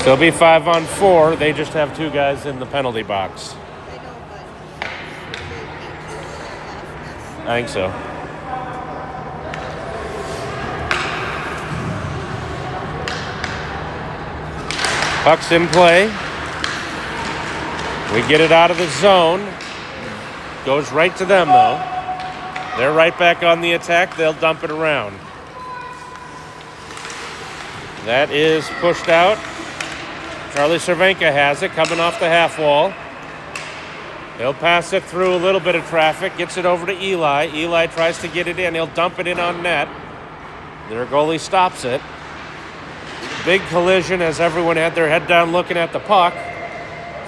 Still be 5-on-4. They just have 2 guys in the penalty box. I know, but I think so. Puck's in play. We get it out of the zone. Goes right to them, though. They're right back on the attack. They'll dump it around. That is pushed out. Charlie Cervenka has it, coming off the half wall. He'll pass it through a little bit of traffic, gets it over to Eli. Eli tries to get it in. He'll dump it in on net. Their goalie stops it. Big collision as everyone had their head down looking at the puck.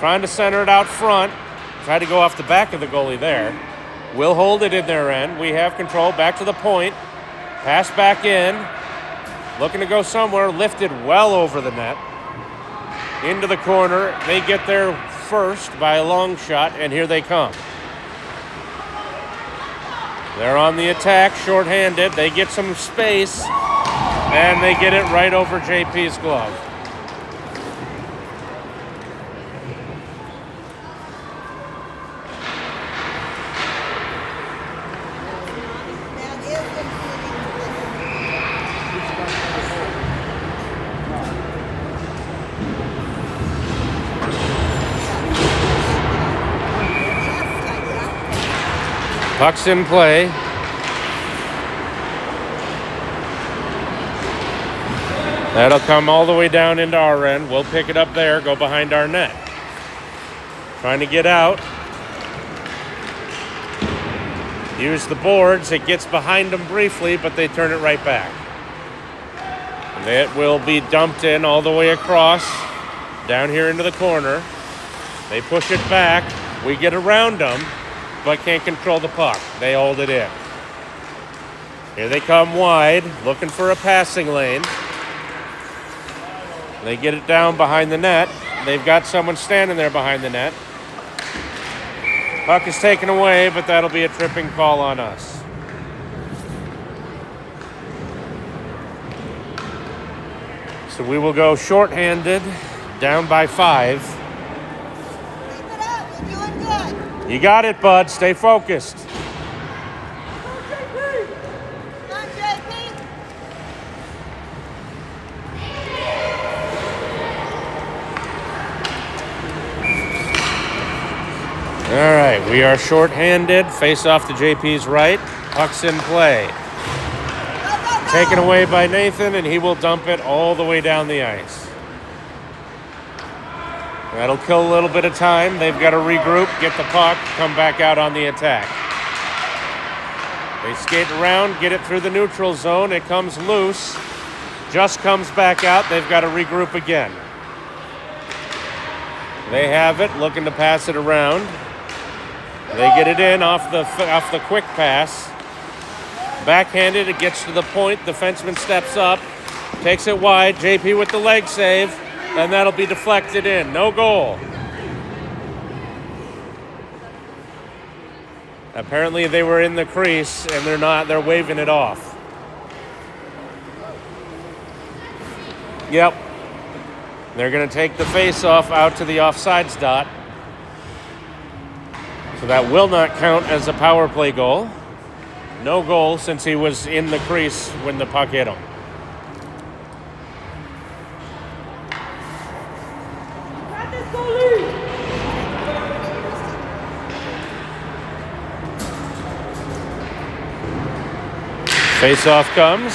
Trying to center it out front. Try to go off the back of the goalie there. We'll hold it in their end. We have control. Back to the point. Pass back in. Looking to go somewhere. Lifted well over the net. Into the corner. They get there first by a long shot, and here they come. They're on the attack, shorthanded. They get some space, and they get it right over JP's glove. Puck's in play. That'll come all the way down into our end. We'll pick it up there, go behind our net. Trying to get out. Use the boards. It gets behind them briefly, but they turn it right back. It will be dumped in all the way across, down here into the corner. They push it back. We get around them, but can't control the puck. They hold it in. Here they come wide, looking for a passing lane. They get it down behind the net. They've got someone standing there behind the net. Puck is taken away, but that'll be a tripping call on us. So we will go shorthanded, down by 5. keep it up. We're doing good. You got it, bud. Stay focused. Come on, JP. All right, we are shorthanded. Face off to JP's right. Puck's in play. Taken away by Nathan, and he will dump it all the way down the ice. That'll kill a little bit of time. They've got to regroup, get the puck, come back out on the attack. They skate around, get it through the neutral zone. It comes loose. Just comes back out. They've got to regroup again. They have it, looking to pass it around. They get it in off the quick pass. Backhanded, it gets to the point. Defenseman steps up. Takes it wide. JP with the leg save. And that'll be deflected in. No goal. Apparently they were in the crease and they're not. They're waving it off. Yep. They're going to take the face-off out to the offsides dot. So that will not count as a power play goal. No goal since he was in the crease when the puck hit him. Face-off comes.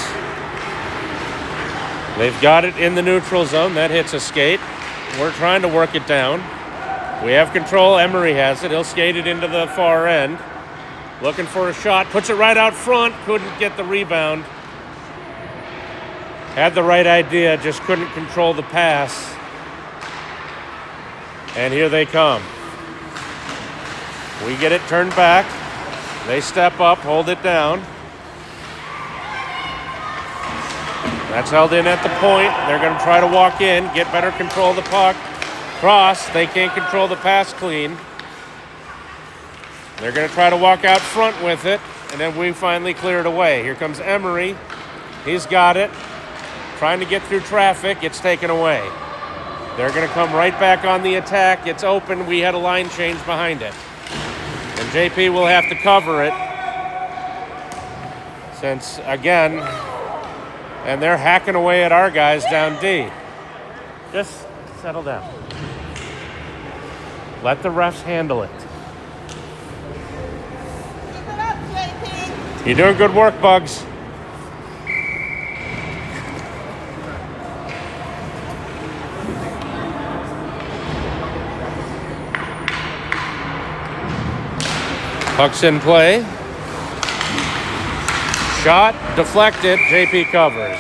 They've got it in the neutral zone. That hits a skate. We're trying to work it down. We have control. Emery has it. He'll skate it into the far end. Looking for a shot. Puts it right out front. Couldn't get the rebound. Had the right idea. Just couldn't control the pass. And here they come. We get it turned back. They step up, hold it down. That's held in at the point. They're going to try to walk in, get better control of the puck. Cross, they can't control the pass clean. They're going to try to walk out front with it, and then we finally clear it away. Here comes Emery. He's got it. Trying to get through traffic. It's taken away. They're going to come right back on the attack. It's open. We had a line change behind it. And JP will have to cover it. Since, again, and they're hacking away at our guys down D. Just settle down. Let the refs handle it. Keep it up, JP. You're doing good work, Bugs. Puck's in play. Shot, deflected, JP covers.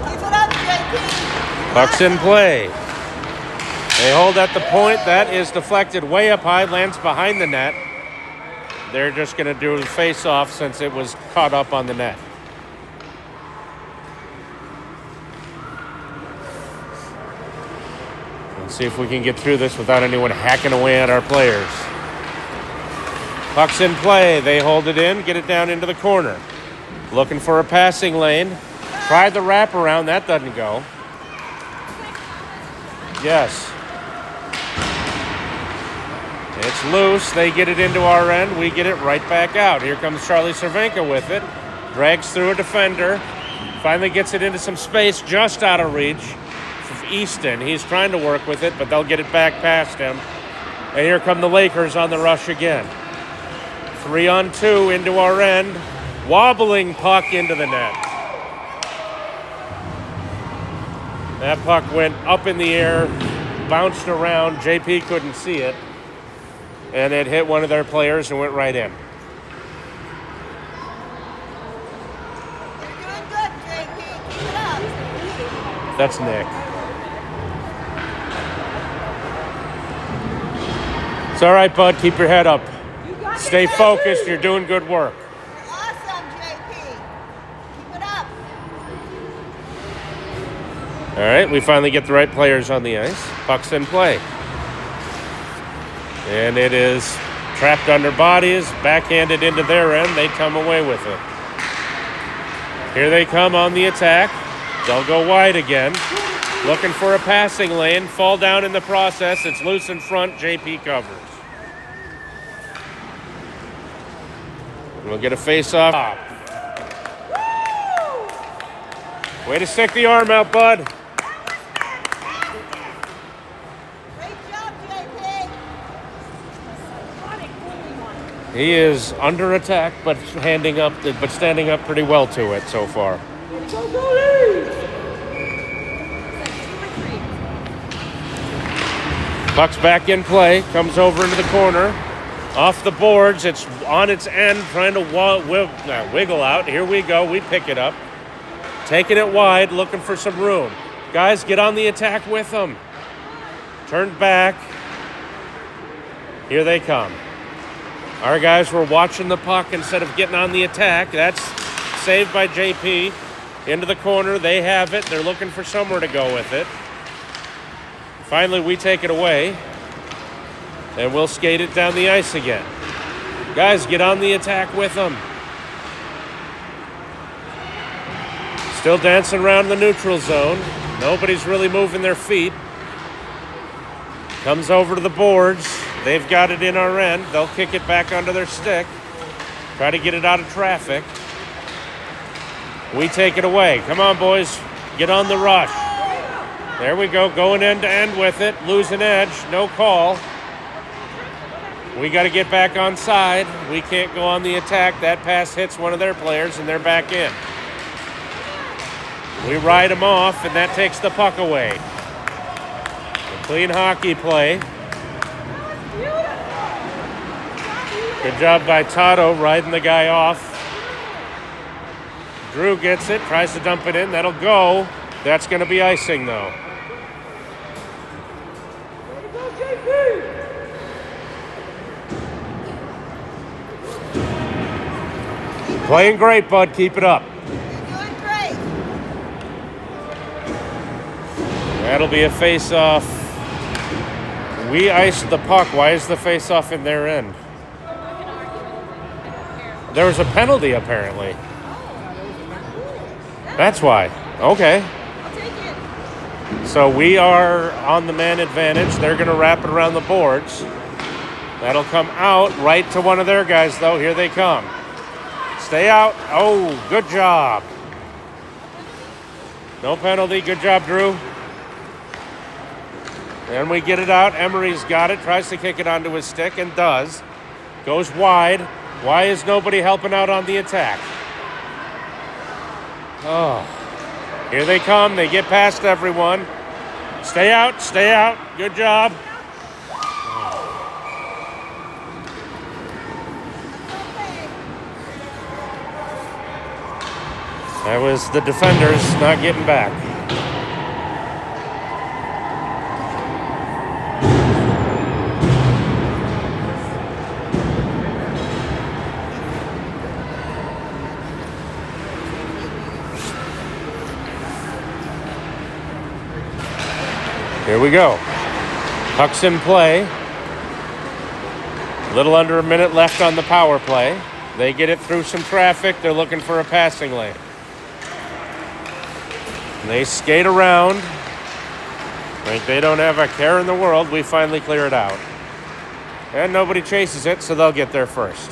Keep it up, JP. Puck's in play. They hold at the point. That is deflected way up high, lands behind the net. They're just going to do a face-off since it was caught up on the net. Let's see if we can get through this without anyone hacking away at our players. Puck's in play. They hold it in, get it down into the corner. Looking for a passing lane. Tried the wraparound. That doesn't go. Yes. It's loose. They get it into our end. We get it right back out. Here comes Charlie Cervenka with it. Drags through a defender. Finally gets it into some space just out of reach of Easton. He's trying to work with it, but they'll get it back past him. And here come the Lakers on the rush again. 3-on-2 into our end. Wobbling puck into the net. That puck went up in the air, bounced around. JP couldn't see it. And it hit one of their players and went right in. You're doing good, JP. Keep it up. That's Nick. It's all right, bud. Keep your head up. Stay focused. You're doing good work. You're awesome, JP. Keep it up. All right, we finally get the right players on the ice. Puck's in play. And it is trapped under bodies, backhanded into their end. They come away with it. Here they come on the attack. They'll go wide again. Looking for a passing lane. Fall down in the process. It's loose in front. JP covers. We'll get a face-off. Way to stick the arm out, bud. Great job, JP. He is under attack, but standing up pretty well to it so far. Puck's back in play, comes over into the corner, off the boards. It's on its end, trying to wiggle out. Here we go. We pick it up, taking it wide, looking for some room. Guys, get on the attack with them. Turn back. Here they come. Our guys were watching the puck instead of getting on the attack. That's saved by JP. Into the corner. They have it. They're looking for somewhere to go with it. Finally, we take it away. And we'll skate it down the ice again. Guys, get on the attack with them. Still dancing around the neutral zone. Nobody's really moving their feet. Comes over to the boards. They've got it in our end. They'll kick it back onto their stick. Try to get it out of traffic. We take it away. Come on, boys. Get on the rush. There we go. Going end to end with it. Losing edge. No call. We got to get back on side. We can't go on the attack. That pass hits one of their players, and they're back in. We ride them off, and that takes the puck away. A clean hockey play. Good job by Tato riding the guy off. Drew gets it, tries to dump it in. That'll go. That's going to be icing, though. Playing great, bud. Keep it up. You're doing great. That'll be a face-off. We iced the puck. Why is the face-off in their end? There was a penalty, apparently. That's why. Okay. I'll take it. So we are on the man advantage. They're going to wrap it around the boards. That'll come out right to one of their guys, though. Here they come. Stay out. Oh, good job. No penalty. Good job, Drew. And we get it out. Emery's got it. Tries to kick it onto his stick and does. Goes wide. Why is nobody helping out on the attack? Oh. Here they come. They get past everyone. Stay out. Stay out. Good job. That was the defenders not getting back. Here we go. Puck's in play. A little under a minute left on the power play. They get it through some traffic. They're looking for a passing lane. They skate around. Like they don't have a care in the world. We finally clear it out. And nobody chases it, so they'll get there first.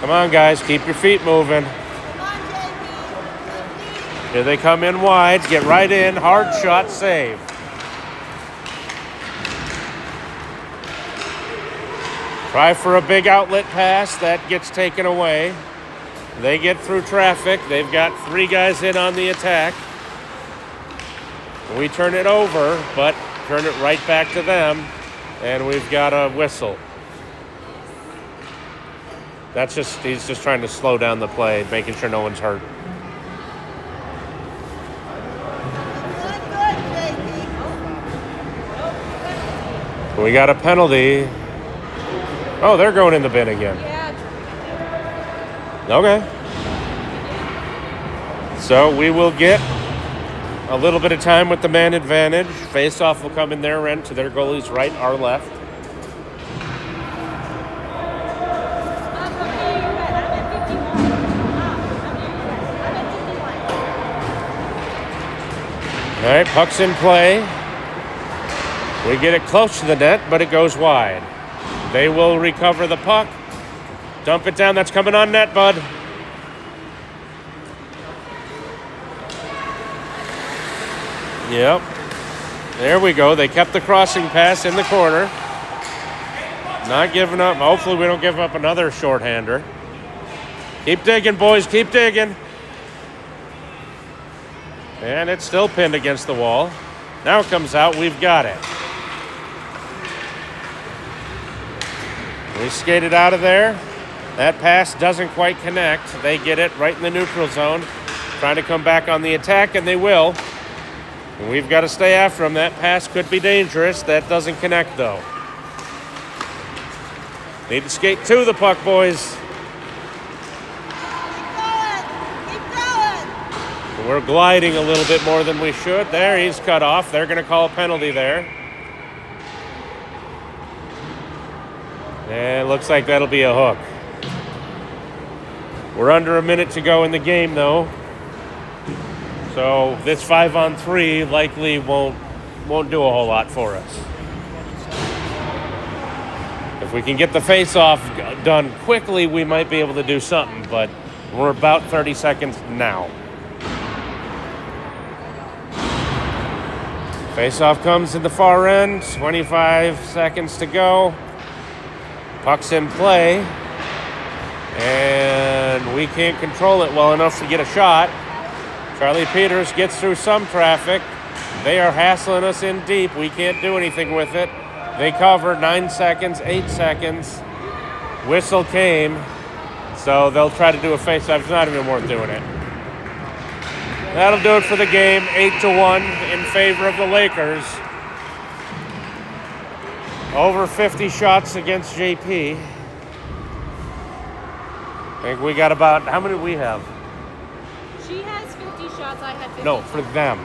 Come on, guys. Keep your feet moving. Come on, JP. Here they come in wide. Get right in. Hard shot, save. Try for a big outlet pass. That gets taken away. They get through traffic. They've got 3 guys in on the attack. We turn it over, but turn it right back to them, and we've got a whistle. He's just trying to slow down the play, making sure no one's hurt. Good, JP. We got a penalty. Oh, they're going in the bin again. Okay. So we will get a little bit of time with the man advantage. Face-off will come in their end to their goalie's right, our left. All right, puck's in play. We get it close to the net, but it goes wide. They will recover the puck. Dump it down. That's coming on net, bud. Yep. There we go. They kept the crossing pass in the corner. Not giving up. Hopefully we don't give up another shorthander. Keep digging, boys. Keep digging. And it's still pinned against the wall. Now it comes out. We've got it. We skated out of there. That pass doesn't quite connect. They get it right in the neutral zone. trying to come back on the attack, and they will. And we've got to stay after them. That pass could be dangerous. That doesn't connect, though. Need to skate to the puck, boys. Keep going. We're gliding a little bit more than we should. There, he's cut off. They're going to call a penalty there. And it looks like that'll be a hook. We're under a minute to go in the game, though. So this 5-on-3 likely won't do a whole lot for us. If we can get the face-off done quickly, we might be able to do something, but we're about 30 seconds now. Face-off comes in the far end, 25 seconds to go. Puck's in play, and we can't control it well enough to get a shot. Charlie Peters gets through some traffic. They are hassling us in deep. We can't do anything with it. They cover 9 seconds, 8 seconds. Whistle came, so they'll try to do a face-off. It's not even worth doing it. That'll do it for the game, 8-1 in favor of the Lakers. Over 50 shots against JP. I think we got about, how many do we have? She has 50 shots. I had 50. No, for them.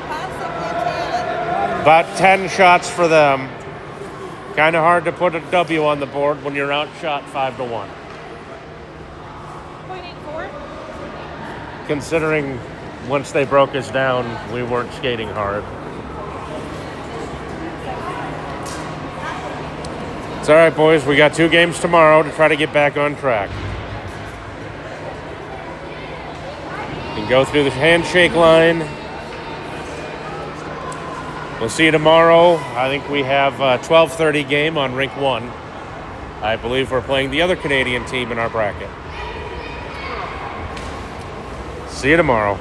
Possibly 10. About 10 shots for them. Kind of hard to put a W on the board when you're outshot 5-1. 0.84. Considering once they broke us down, we weren't skating hard. It's all right, boys. We got 2 games tomorrow to try to get back on track. You can go through the handshake line. We'll see you tomorrow. I think we have a 12:30 game on Rink 1. I believe we're playing the other Canadian team in our bracket. See you tomorrow.